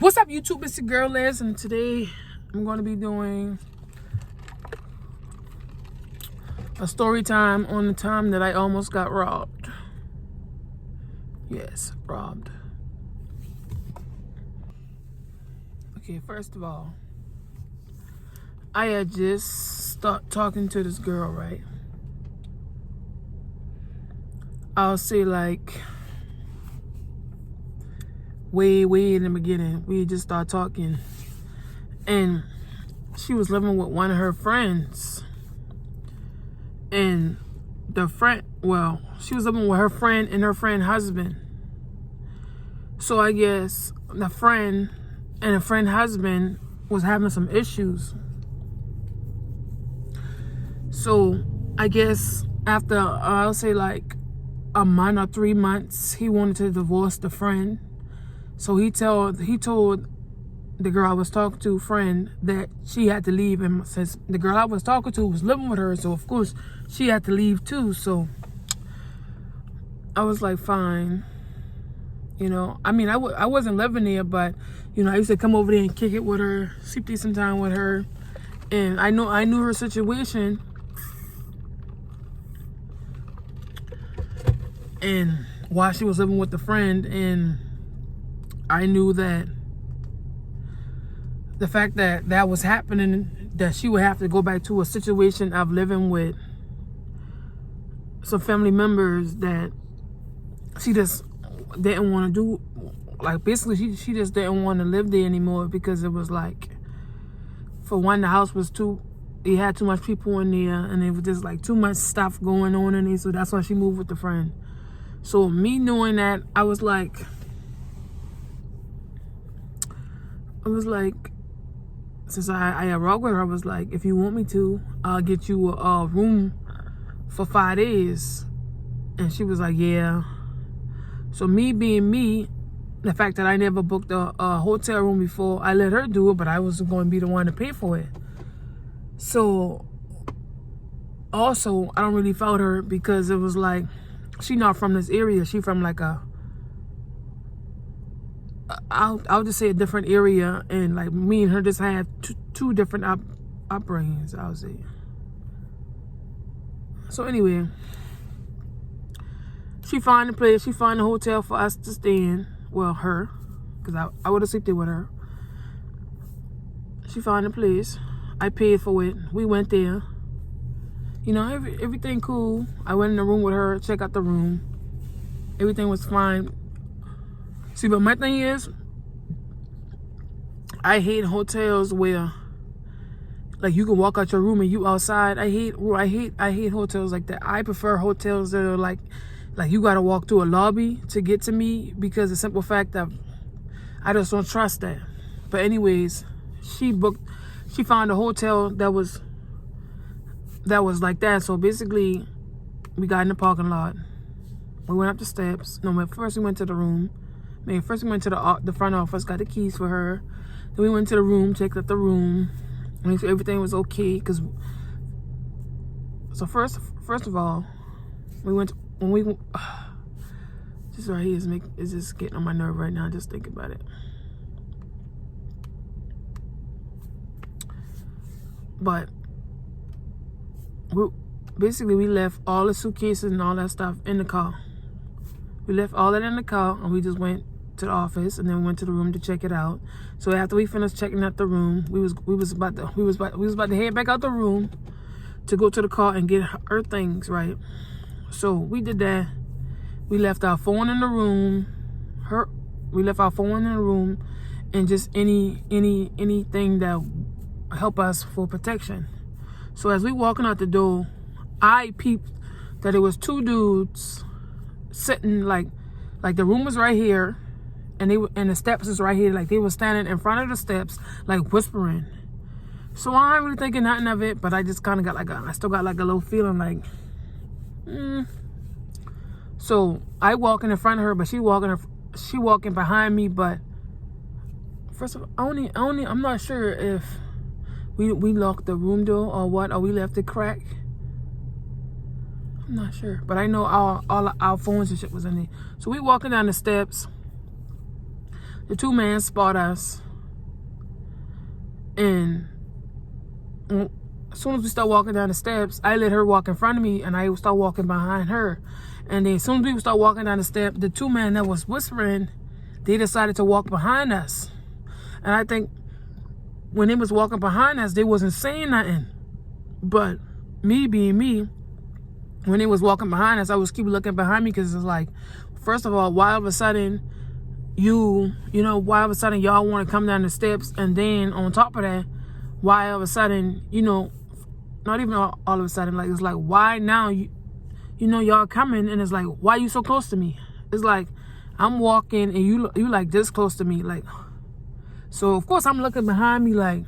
What's up, YouTube? It's your girl Liz, and today I'm going to be doing a story time on the time that I almost got robbed. Yes, robbed. Okay, first of all, I had just started talking to this girl, right? I'll say like way in the beginning. We just started talking, and she was living with one of her friends. And the friend, well, she was living with her friend and her friend husband. So I guess the friend and the friend husband was having some issues. So I guess after, I'll say like a month or 3 months, he wanted to divorce the friend. So he told the girl I was talking to, friend, that she had to leave. And since the girl I was talking to was living with her, so of course she had to leave too. So I was like, fine. You know, I mean, I wasn't living there, but, you know, I used to come over there and kick it with her, sleep there some time with her. And I knew her situation. And while she was living with the friend, and I knew that the fact that that was happening, that she would have to go back to a situation of living with some family members that she just didn't want to do. Like, basically, she just didn't want to live there anymore, because it was like, for one, the house was it had too much people in there, and it was just like too much stuff going on in there. So that's why she moved with the friend. So me knowing that, I was like, since I had rocked with her, I was like, if you want me to, I'll get you a room for 5 days. And she was like, yeah. So me being me, the fact that I never booked a hotel room before, I let her do it, but I was going to be the one to pay for it. So also, I don't really fault her, because it was like, she not from this area. She from like I'll just say a different area, and like me and her just had two different upbringings, I'll say. So anyway, she found a place, she found a hotel for us to stay in. Well, her, because I would have slept there with her. She found a place. I paid for it. We went there. You know, everything cool. I went in the room with her, check out the room. Everything was fine. See, but my thing is, I hate hotels where, like, you can walk out your room and you outside. I hate hotels like that. I prefer hotels that are like you gotta walk through a lobby to get to me, because the simple fact that I just don't trust that. But anyways, she found a hotel that was like that. So basically, we got in the parking lot. We went up the steps. No, first we went to the room. First we went to the front office, got the keys for her. Then we went to the room, checked out the room, make sure everything was okay. So first of all, this right here is just getting on my nerve right now. Just think about it. But we left all the suitcases and all that stuff in the car. We left all that in the car, and we just went to the office, and then we went to the room to check it out. So after we finished checking out the room, we was about to head back out the room to go to the car and get her things, right? So we did that. We left our phone in the room. We left our phone in the room, and just anything that help us for protection. So as we walking out the door, I peeped that it was 2 dudes sitting like the room was right here, and the steps is right here. Like, they were standing in front of the steps, like whispering. So I ain't really thinking nothing of it, but I just kind of got I still got like a little feeling like, So I walking in front of her, but she walking behind me. But first of all, I'm not sure if we locked the room door or what, or we left it crack. I'm not sure, but I know all our phones and shit was in there. So we walking down the steps. The two men spot us, and as soon as we start walking down the steps, I let her walk in front of me, and I start walking behind her. And then as soon as we start walking down the step, the two men that was whispering, they decided to walk behind us. And I think when they was walking behind us, they wasn't saying nothing. But me being me, when they was walking behind us, I was keep looking behind me, because it's like, first of all, why all of a sudden why all of a sudden y'all want to come down the steps, and then on top of that, why all of a sudden, not even all of a sudden, like, it's like, why now y'all coming, and it's like, why you so close to me? It's like, I'm walking and you like this close to me, like. So of course I'm looking behind me, like,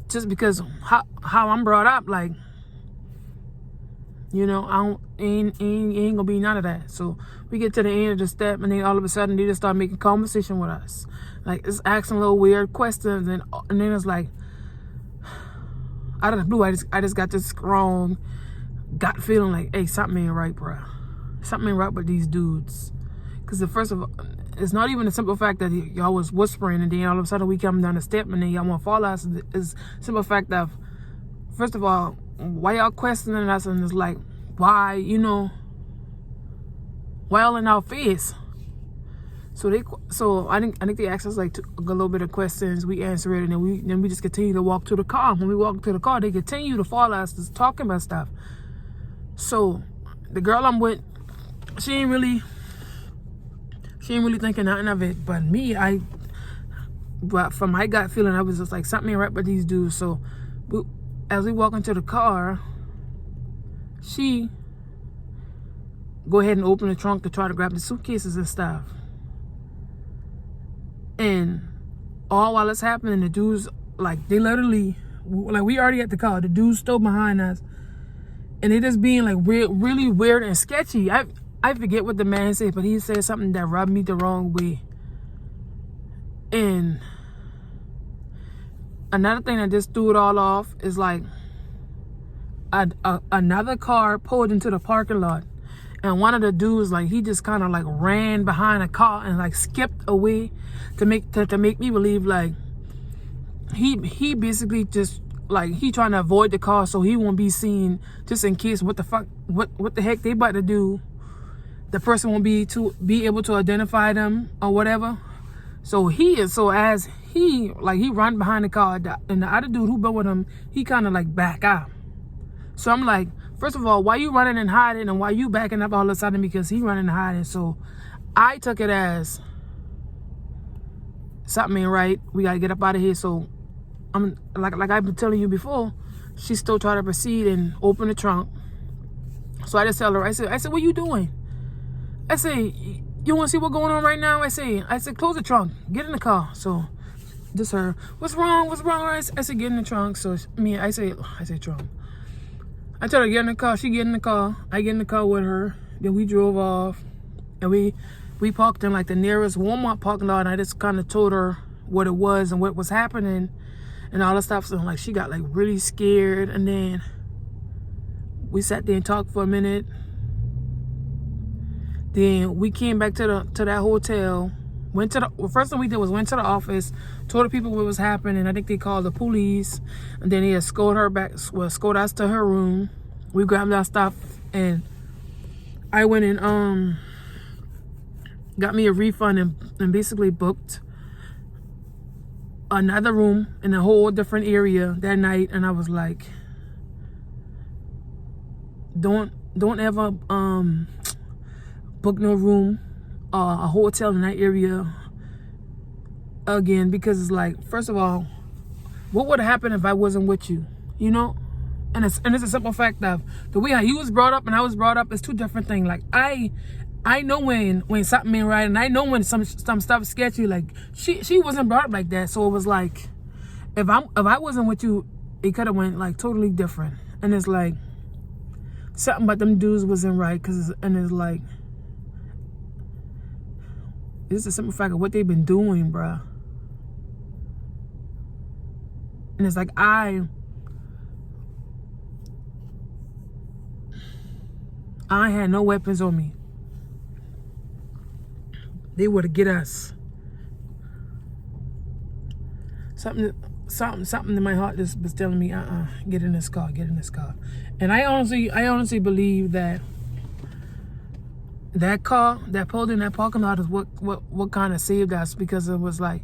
just because how I'm brought up, like, ain't gonna be none of that. So we get to the end of the step, and then all of a sudden they just start making conversation with us, like, it's asking little weird questions, and then it's like, out of the blue, I just got this strong gut feeling like, hey, something ain't right, bro. Something ain't right with these dudes. Because first of all, it's not even the simple fact that y'all was whispering, and then all of a sudden we come down the step, and then y'all want to follow us. It's simple fact of, first of all, why y'all questioning us, and it's like, why, why all in our face? So I think they asked us like a little bit of questions. We answer it, and then we just continue to walk to the car. When we walk to the car, they continue to follow us, just talking about stuff. So the girl I'm with, she ain't really thinking nothing of it. But me, but from my gut feeling, I was just like, something ain't right with these dudes. So as we walk into the car, she go ahead and open the trunk to try to grab the suitcases and stuff. And all while it's happening, the dudes, like, they literally, like, we already at the car, the dudes still behind us, and they just being like really weird and sketchy. I forget what the man said, but he said something that rubbed me the wrong way. And another thing that just threw it all off is like, another car pulled into the parking lot, and one of the dudes, like, he just kind of like ran behind a car and like skipped away to make me believe like he basically just like, he trying to avoid the car so he won't be seen, just in case what the heck they about to do, the person won't be able to identify them or whatever. So as he run behind the car, and the other dude who been with him, he kind of like back out. So I'm like, first of all, why you running and hiding, and why you backing up all of a sudden? Because he running and hiding. So I took it as something ain't right. We gotta get up out of here. So I'm like I've been telling you before, she still try to proceed and open the trunk. So I just tell her, I said, what you doing? I say, you want to see what's going on right now? I said, close the trunk, get in the car. So this her, what's wrong? I said, get in the trunk. So I say trunk. I tell her, get in the car. She get in the car. I get in the car with her. Then we drove off, and we parked in like the nearest Walmart parking lot. And I just kind of told her what it was and what was happening and all that stuff. So like, she got like really scared. And then we sat there and talked for a minute. Then we came back to that hotel. First thing we did was went to the office, told the people what was happening. I think they called the police, and then they escorted us to her room. We grabbed our stuff, and I went and got me a refund and basically booked another room in a whole different area that night. And I was like, don't ever book no room a hotel in that area again, because it's like, first of all, what would have happened if I wasn't with you, and it's a simple fact of the way how you was brought up and I was brought up is two different things. Like, I know when something ain't right, and I know when some stuff is sketchy. Like, she wasn't brought up like that, so it was like, if I wasn't with you, it could have went like totally different. And it's like, something about them dudes wasn't right, and it's like, it's a simple fact of what they've been doing, bruh. And it's like, I had no weapons on me. They were to get us. something in my heart just was telling me, get in this car, get in this car. And I honestly believe that car that pulled in that parking lot is what kind of saved us, because it was like,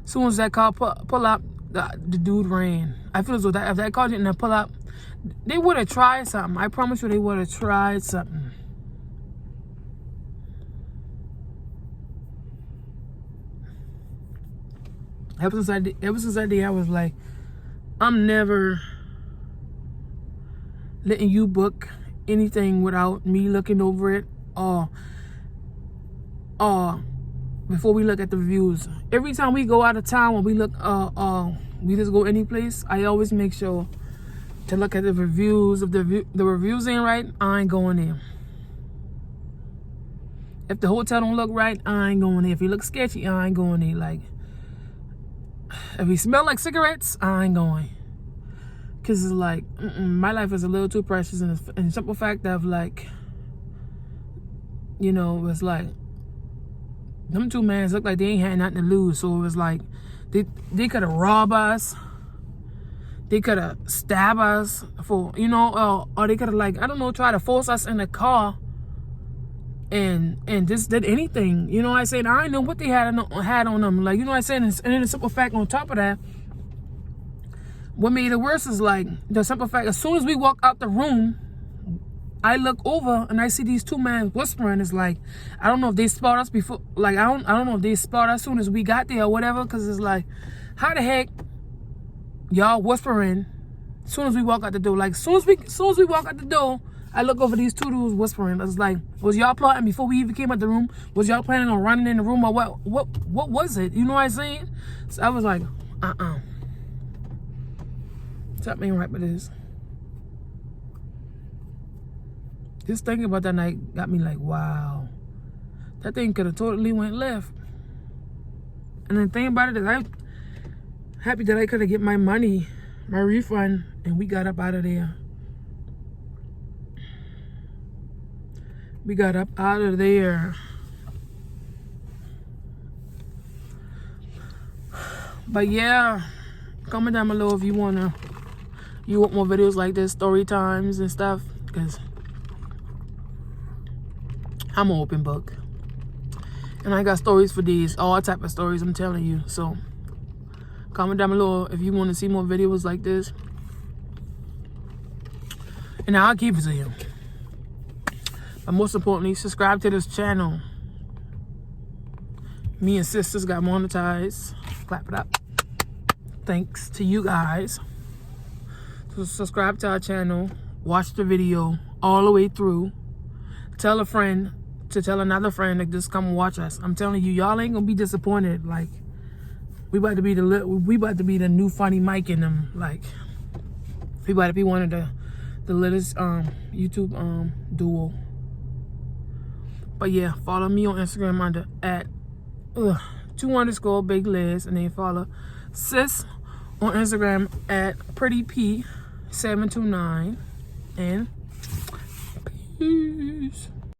as soon as that car pull up, the dude ran. I feel as though if that car didn't pull up, they would have tried something. I promise you, they would have tried something. Ever since that day, I was like, I'm never letting you book anything without me looking over it, or before we look at the reviews. Every time we go out of town, when we look, we just go any place, I always make sure to look at the reviews. If the reviews ain't right, I ain't going there. If the hotel don't look right, I ain't going there. If it looks sketchy, I ain't going there. Like, if we smell like cigarettes, I ain't going. Cause it's like, my life is a little too precious, and the simple fact of like, you know, it's like, them two men look like they ain't had nothing to lose. So it was like, they could have robbed us. They could have stabbed us for, you know, or they could have, like, I don't know, try to force us in the car and just did anything. You know what I'm saying? I didn't know what they had on them. Like, you know what I'm saying? And then the simple fact on top of that, what made it worse is like, the simple fact, as soon as we walk out the room, I look over and I see these two men whispering. It's like, I don't know if they spot us before, like, I don't know if they spot us as soon as we got there or whatever, because it's like, how the heck y'all whispering as soon as we walk out the door? Like, as soon as we walk out the door, I look over these two dudes whispering. It's like, was y'all plotting before we even came out the room? Was y'all planning on running in the room, or what was it? You know what I'm saying? So I was like, something ain't right with this. Just thinking about that night got me like, wow, that thing could have totally went left. And the thing about it is, I'm happy that I could have get my money, my refund, and we got up out of there. We got up out of there. But yeah, comment down below if you want more videos like this, story times and stuff, because I'm an open book. And I got stories for these, all type of stories, I'm telling you. So comment down below if you want to see more videos like this, and I'll keep it to you. But most importantly, subscribe to this channel. Me and sisters got monetized. Clap it up. Thanks to you guys. So subscribe to our channel. Watch the video all the way through. Tell a friend to tell another friend to just come watch us. I'm telling you, y'all ain't gonna be disappointed. Like, we about to be the new Funny Mike in them. Like, we about to be one of the latest YouTube duo. But yeah, follow me on Instagram under @2_Big and then follow sis on Instagram @PrettyP729, and peace.